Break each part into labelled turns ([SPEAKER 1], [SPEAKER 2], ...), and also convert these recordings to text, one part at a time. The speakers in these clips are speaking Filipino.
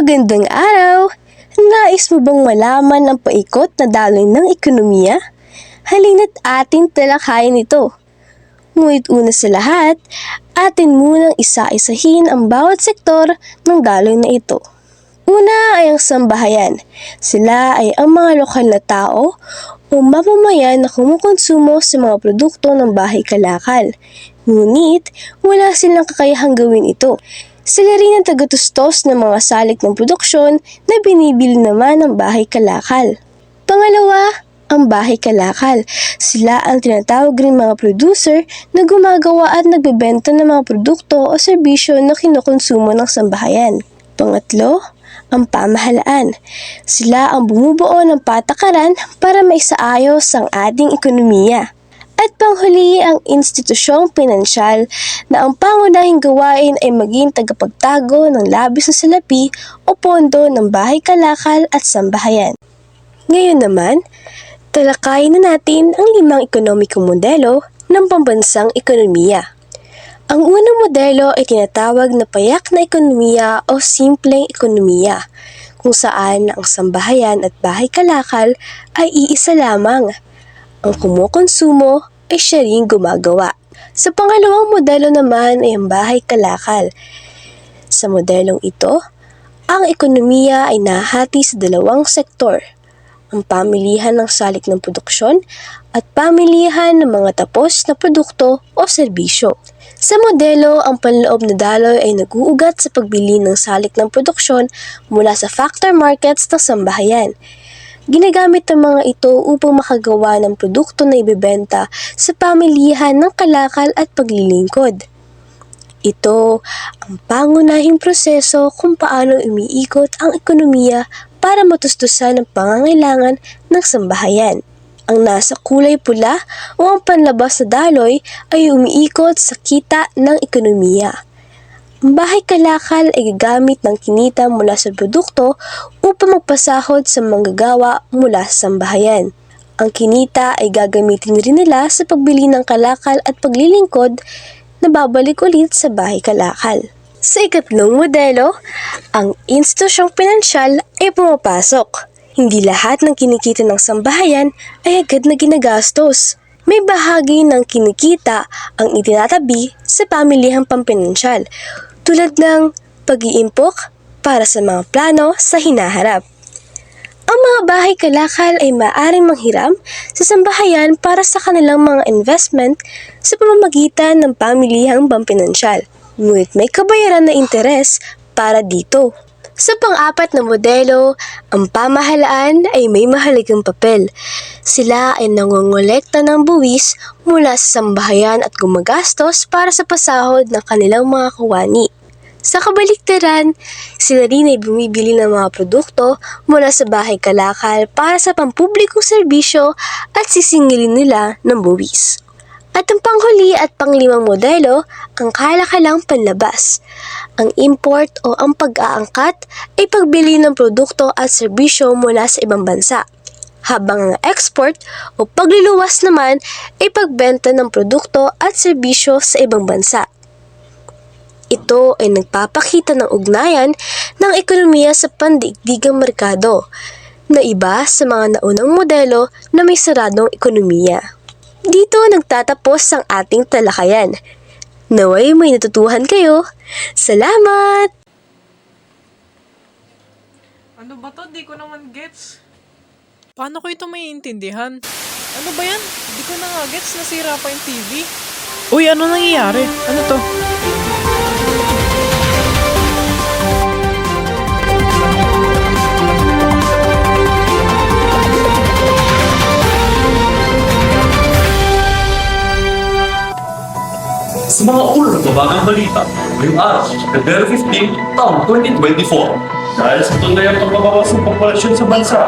[SPEAKER 1] Magandang araw! Nais mo bang malaman ang paikot na daloy ng ekonomiya? Halina't ating talakayin ito. Ngunit una sa lahat, atin munang isa-isahin ang bawat sektor ng daloy na ito. Una ay ang sambahayan. Sila ay ang mga lokal na tao o mamamayan na kumukonsumo sa mga produkto ng bahay kalakal. Ngunit, wala silang kakayahang gawin ito. Sila rin ang tagatustos ng mga salik ng produksyon na binibili naman ng bahay kalakal. Pangalawa, ang bahay kalakal. Sila ang tinatawag rin mga producer na gumagawa at nagbebenta ng mga produkto o serbisyo na kinukonsumo ng sambahayan. Pangatlo, ang pamahalaan. Sila ang bumubuo ng patakaran para maisaayos ang ating ekonomiya. At panghuli ang institusyong pinansyal na ang pangunahing gawain ay maging tagapagtago ng labis na salapi o pondo ng bahay kalakal at sambahayan. Ngayon naman, talakayin na natin ang 5 ekonomikong modelo ng pambansang ekonomiya. Ang unang modelo ay tinatawag na payak na ekonomiya o simpleng ekonomiya, kung saan ang sambahayan at bahay kalakal ay iisa lamang. Ang kumukonsumo ay siya rin gumagawa. Sa pangalawang modelo naman ay ang bahay kalakal. Sa modelong ito, ang ekonomiya ay nahati sa 2 sektor, ang pamilihan ng salik ng produksyon at pamilihan ng mga tapos na produkto o serbisyo. Sa modelo, ang panloob na daloy ay nag-uugat sa pagbili ng salik ng produksyon mula sa factor markets ng sambahayan. Ginagamit ang mga ito upang makagawa ng produkto na ibebenta sa pamilihan ng kalakal at paglilingkod. Ito ang pangunahing proseso kung paano umiikot ang ekonomiya para matustusan ang pangangailangan ng sambahayan. Ang nasa kulay pula o ang panlabas na daloy ay umiikot sa kita ng ekonomiya. Ang bahay kalakal ay gagamit ng kinita mula sa produkto upang magpasahod sa manggagawa mula sa sambahayan. Ang kinita ay gagamitin rin nila sa pagbili ng kalakal at paglilingkod na babalik ulit sa bahay kalakal. Sa ikatlong modelo, ang institusyong pinansyal ay pumapasok. Hindi lahat ng kinikita ng sambahayan ay agad na ginagastos. May bahagi ng kinikita ang itinatabi sa pamilihang pampinansyal, tulad ng pag-iimpok para sa mga plano sa hinaharap. Ang mga bahay kalakal ay maaaring manghiram sa sambahayan para sa kanilang mga investment sa pamamagitan ng pamilihang pampinansyal, ngunit may kabayaran na interes para dito. Sa pang-4 na modelo, ang pamahalaan ay may mahalagang papel. Sila ay nangongolekta ng buwis mula sa sambahayan at gumagastos para sa pasahod ng kanilang mga kawani. Sa kabaliktaran, sila rin ay bumibili ng mga produkto mula sa bahay kalakal para sa pampublikong serbisyo at sisingilin nila ng buwis. At ang panghuli at pang-5 modelo, ang kalakalang panlabas. Ang import o ang pag-aangkat ay pagbili ng produkto at serbisyo mula sa ibang bansa, habang ang export o pagluluwas naman ay pagbenta ng produkto at serbisyo sa ibang bansa. Ito ay nagpapakita ng ugnayan ng ekonomiya sa pandaigdigang merkado, na iba sa mga naunang modelo na may saradong ekonomiya. Dito nagtatapos ang ating talakayan. Naway may natutuhan kayo. Salamat!
[SPEAKER 2] Ano ba to? Di ko naman gets. Paano ko ito maiintindihan? Ano ba yan? Di ko na nga gets, nasira pa yung TV. Uy, ano nangyayari? Ano to?
[SPEAKER 3] Sa mga ulo ng mabagang balita, ngayong araw, February 15, taong 2024. Dahil sa tunay ang pagbabawas ng populasyon sa bansa,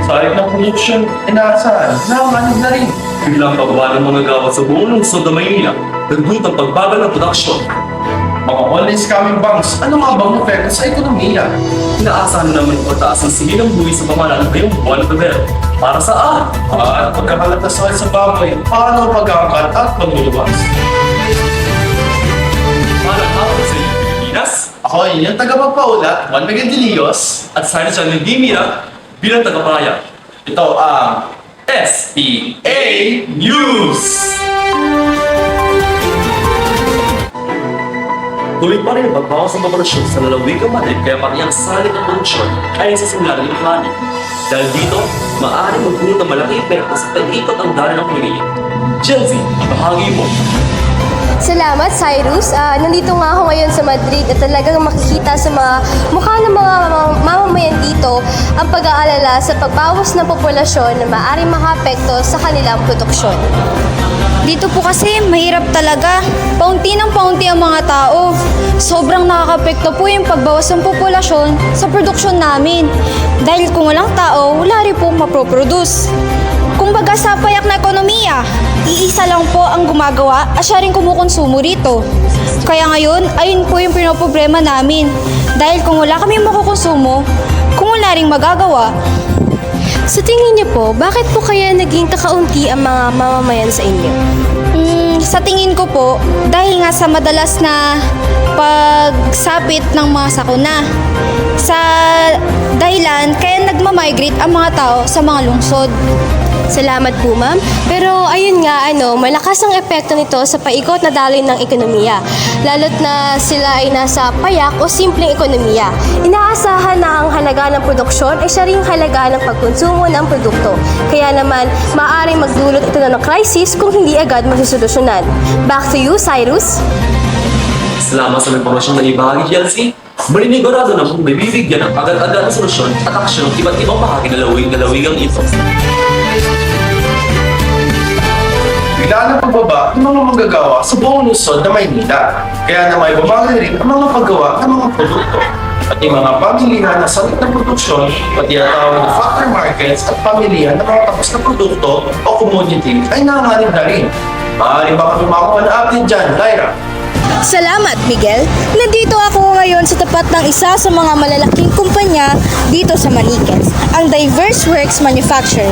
[SPEAKER 3] sa ayat ng produksyon, inaasahan na umanib na rin. Biglang pagbaba ng mga gawa sa buong lungsod ng Maynila, nagdulot ang pagbagal ng produksyon. Mga online scamming banks, ano nga bang epekto sa ekonomiya? Inaasahan naman ang pagtaas ng sihilang buhay sa pamahalaan ngayong buwan ng Pebrero. Para saan? At pagkakalatasuhan sa baboy, paano pag-aangkat at pagluluwas? Ako ang inyong tagapagpaula, Juan Miguel de Leos, at Cyrus John Dimira bilang tagapahayag. Ito ang SPA News! Tuloy pa rin ang pagbawas ng populasyon sa lalawigang Madrid kaya pati ang salit ng produksyon ay sa simula ng planning. Dahil dito, maaaring magdulot ng malaking epekto sa pag-ikot ang dali ng pamilya. Chelsea, ibahagi mo.
[SPEAKER 1] Salamat, Cyrus. Nandito nga ako ngayon sa Madrid at talagang makikita sa mga mukha ng mga mamamayan dito ang pag-aalala sa pagbawas ng populasyon na maaaring makaapekto sa kanilang produksyon.
[SPEAKER 4] Dito po kasi mahirap talaga. Paunti ng paunti ang mga tao. Sobrang nakakapekto po yung pagbawas ng populasyon sa produksyon namin. Dahil kung walang tao, wala rin po maproproduce. Kumbaga sa payak na ekonomiya, iisa lang po ang gumagawa at siya rin kumukonsumo rito. Kaya ngayon, ayun po yung pinoproblema namin. Dahil kung wala kaming makukonsumo, kung wala rin magagawa.
[SPEAKER 1] Sa tingin niyo po, bakit po kaya naging kakaunti ang mga mamamayan sa inyo?
[SPEAKER 4] Sa tingin ko po, dahil nga sa madalas na pagsapit ng mga sakuna. Sa dahilan, kaya nagmamigrate ang mga tao sa mga lungsod.
[SPEAKER 1] Salamat po, ma'am. Pero ayun nga, malakas ang epekto nito sa paikot na daloy ng ekonomiya. Lalo't na sila ay nasa payak o simpleng ekonomiya. Inaasahan na ang halaga ng produksyon ay siya ring halaga ng pagkonsumo ng produkto. Kaya naman, maaaring magdulot ito ng crisis kung hindi agad masusolusyonan. Back to you, Cyrus.
[SPEAKER 3] Salamat sa impormasyong na ibahagi, Chelsea. Maninigurado na kung may bibigyan ng agad-agad na solusyon at aksyon ng iba't ibang bahagi ng lalawigang ito. Biglaan ang pagbaba ng mga manggagawa sa buong lungsod na Maynila. Kaya na may babagal rin ang mga paggawa ng mga produkto. At yung mga pamilihan na salit na produksyon, pati ang tawag na factory markets at pamilihan ng mga tapos na produkto o commodity ay nanganganib na rin. Maaari ba kami makuha na update dyan, Lyra?
[SPEAKER 4] Salamat, Miguel. Nandito ako ngayon sa tapat ng isa sa mga malalaking kumpanya dito sa Maniquez, ang Diverse Works Manufacturing,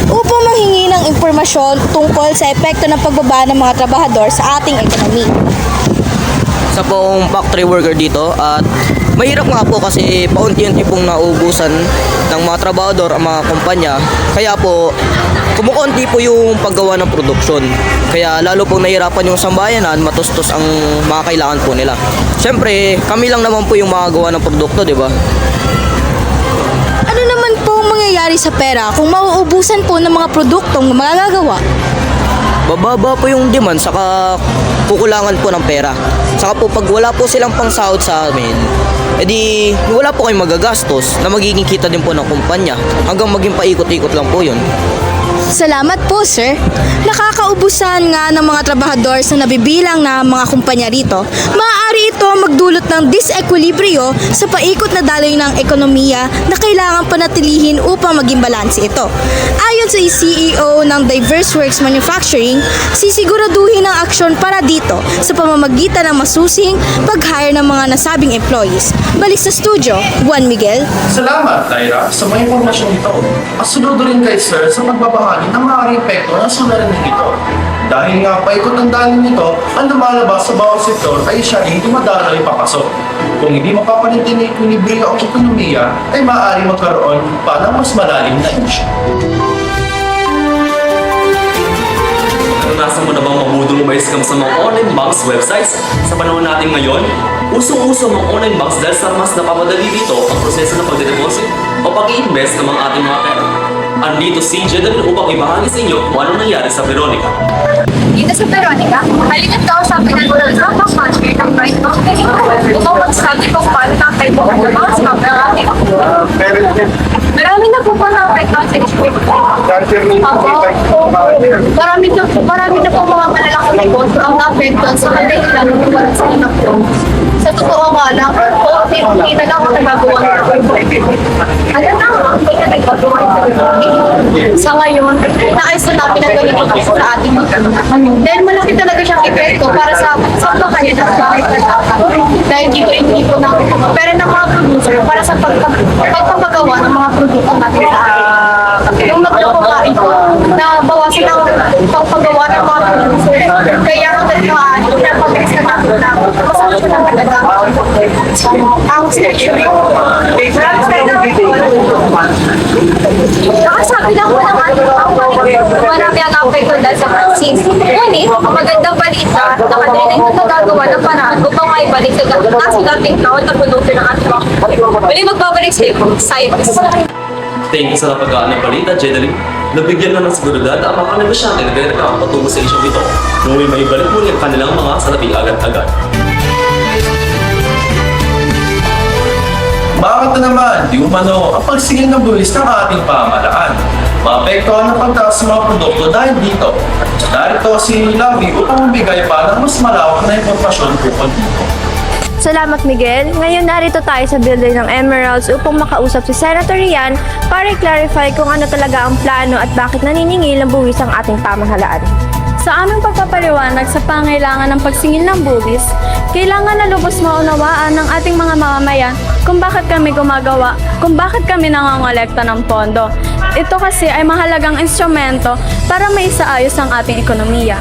[SPEAKER 4] upang manghingi ng impormasyon tungkol sa epekto ng pagbaba ng mga trabahador sa ating ekonomi.
[SPEAKER 5] Sa pong factory worker dito at mahirap nga po kasi paunti-unti pong nauubusan ng mga trabahador ang mga kumpanya. Kaya po kumukonti po yung paggawa ng produksyon. Kaya lalo pong nahirapan yung sambayanan, matustos ang mga kailangan po nila. Siyempre, kami lang naman po yung makagawa ng produkto, di ba?
[SPEAKER 4] Ano naman po ang mangyayari sa pera kung mauubusan po ng mga produktong magagawa?
[SPEAKER 5] Bababa po yung demand, saka kukulangan po ng pera. Saka po pag wala po silang pangsahod sa amin, edi wala po kayong magagastos na magiging kita din po ng kumpanya hanggang maging paikot-ikot lang po yun.
[SPEAKER 4] Salamat po, sir. Nakakaubusan nga ng mga trabahador sa nabibilang na mga kumpanya rito. Maaari ito magdulot ng disequilibrio sa paikot na daloy ng ekonomiya na kailangan panatilihin upang maging balanse ito. Ayon sa CEO ng Diverse Works Manufacturing, sisiguraduhin ang aksyon para dito sa pamamagitan ng masusing pag-hire ng mga nasabing employees. Balik sa studio, Juan Miguel.
[SPEAKER 3] Salamat, Lyra, sa mga impormasyong ito. At sunod rin kay Sir sa pagbabahagi ng maaring epekto ng suliranin ito. Dahil nga paikot ng daloy nito, ang lumalabas sa bawat sektor ay siya rin dumadaloy papasok. Kung hindi mapapanatili ng equilibrio ang ekonomiya, ay maaari magkaroon pa ng mas malalim na issue. Naranasan mo na bang mabudol o scam sa mga online banks websites? Sa panahon natin ngayon, usong-uso ang mga online banks dahil sa mas napapadali dito ang proseso ng pagdedeposit o pag-i-invest ng mga ating mga pera. Andito si Jedan upang ibahagi sa inyo kung anong nangyari sa Veronica.
[SPEAKER 6] Dito sa Veronica, halina't kausapin ang mga drama manager ng Bright Bank. Upang mag-study kung paano nakay mo ang mga scam ng ating marami na po mga apekto sa marami na po mga malalaking negosyo ang apekto sa kanila ng sa inakto. Sa totoo nga lang, hindi na lang ako nagagawa ng ano na, hindi na nagagawa sa ngayon, nais na natin ang ganito sa ating dahil malaki talaga siyang epekto para sa pagkakaya ng kahit na dahil dito hindi po natin pera ng mga producer para sa pagpapagawa ng mga produkto natin sa yung maglokohan na bawasan ang pagpagawa ng mga producer. Kaya ang talagaan, pinapabilis na natin na masaksyon ng talaga ang scheduling. Nakasabi lang ko ng ating marami ang apekto dahil sa vaccines. Ngunit, magandang balita, nakadalhin na nagagawa ng paraan upang maibalik sa dating taon na produkto ng ating mga. Muli magbabalik sa science.
[SPEAKER 3] Thank you sa napag-aan ng balita, Jeneline. Nabigyan na ng seguridad ang mga negosyante na ganyan patungo sa isyong ito. Naway maibalik muli ang kanilang mga salapi agad-agad. Bakit na naman, di umano ang pagsingil ng buwis ng ating pamahalaan? Maapektuhan ang pagtaas ng mga produkto dahil dito. Narito si Lavi upang mabigay pa ng mas malawak na impormasyon tungkol dito.
[SPEAKER 7] Salamat Miguel. Ngayon narito tayo sa building ng Emeralds upang makausap si Senator Rian para i-clarify kung ano talaga ang plano at bakit naniningil ng buwis ang ating pamahalaan.
[SPEAKER 8] Sa aming pagpapaliwanag sa pangailangan ng pagsingil ng buwis, kailangan na lubos maunawaan ng ating mga mamamayan kung bakit kami gumagawa, kung bakit kami nangongolekta ng pondo. Ito kasi ay mahalagang instrumento para maisaayos ang ating ekonomiya.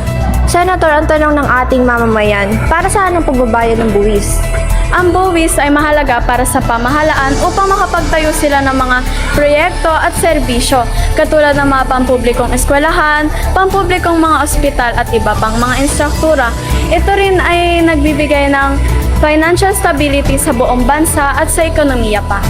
[SPEAKER 7] Senator, ang tanong ng ating mamamayan, para saan ang pagbabayad ng buwis?
[SPEAKER 8] Ang buwis ay mahalaga para sa pamahalaan upang makapagtayo sila ng mga proyekto at serbisyo katulad ng mga pampublikong eskwelahan, pampublikong mga ospital at iba pang mga instruktura. Ito rin ay nagbibigay ng financial stability sa buong bansa at sa ekonomiya pa.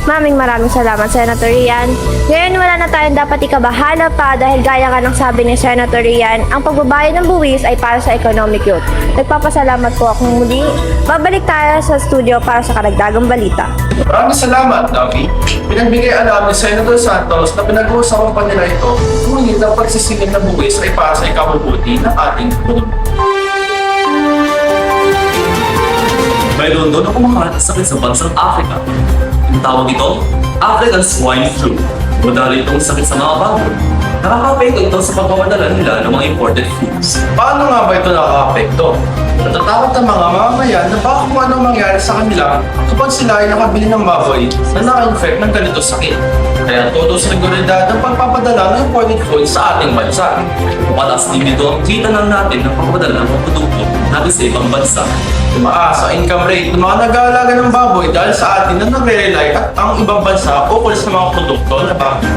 [SPEAKER 7] Maraming salamat, Senator Rian. Ngayon wala na tayong dapat ikabahala pa dahil gaya nga ng sabi ni Senator Rian, ang pagbabayad ng buwis ay para sa economic youth. Nagpapasalamat po akong muli. Babalik tayo sa studio para sa karagdagang balita.
[SPEAKER 3] Maraming salamat, Lavi. Pinagbigay alam ni Senator Santos na pinag-uusapan pa nila ito, ngunit ang pagsisingil ng buwis ay para sa ikabubuti ng ating ekonomiya. Mayroon doon na kumakalat sa sakit sa bansang Africa. Ang tawag ito, African Swine Flu. Madali itong sakit sa mga baboy. Nakaka-apekto ito sa pagpapadala nila ng mga imported foods. Paano nga ba ito nakaka-apekto? Natatakot ang mga mamamayan na baka kung anong mangyari sa kanila kapag sila ay nakabili ng baboy na naka-infect ng ganito sakit. Kaya todo sa seguridad ang pagpapadala ng imported food sa ating bansa. Mataas din dito ang kita ng natin ng pagpapadala ng mga produkto natin sa ibang bansa. Tumaas ang income rate ng mga nag-aalaga ng baboy dahil sa atin na nagre-rely at ang ibang bansa ukol sa mga produkto na baboy.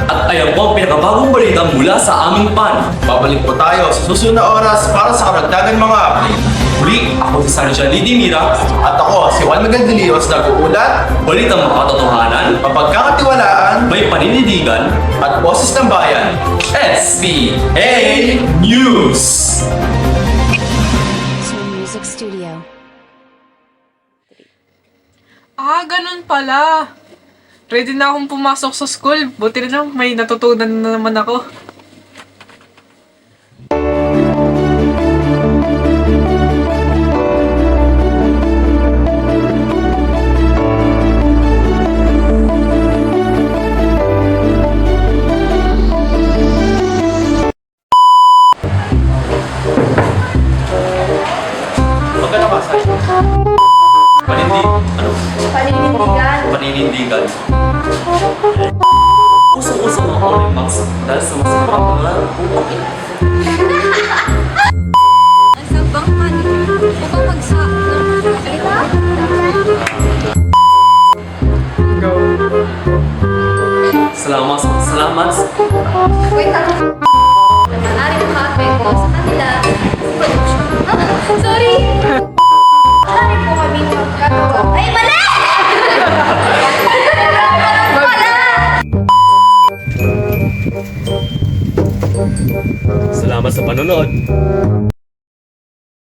[SPEAKER 3] At ayan po ang pinakabagong balita mula sa aming pan. Babalik po tayo sa susunod na oras para sa karagdagan mga update. Muli, ako si Sancha Lidimira at ako si Juan Magandilios nag-uulat, balitang makatotohanan, mapagkakatiwalaan, may paninindigan, at boses ng bayan. SPA News!
[SPEAKER 9] Music Studio.
[SPEAKER 2] Ganun pala. Ready na akong pumasok sa school. Buti na lang, may natutunan na naman ako.
[SPEAKER 3] Magkano ba sa Paninindigan. Usong-usong ang Olympics dahil sa mas popular utak ito.
[SPEAKER 6] Ang sabang money, upang magsa.
[SPEAKER 2] Go.
[SPEAKER 3] Salamat.
[SPEAKER 6] Wait lang. Maaari na maapekto sa kanila. Sorry! Maaari po kami magkagawa. Ay, mali!
[SPEAKER 3] Salamat sa panonood.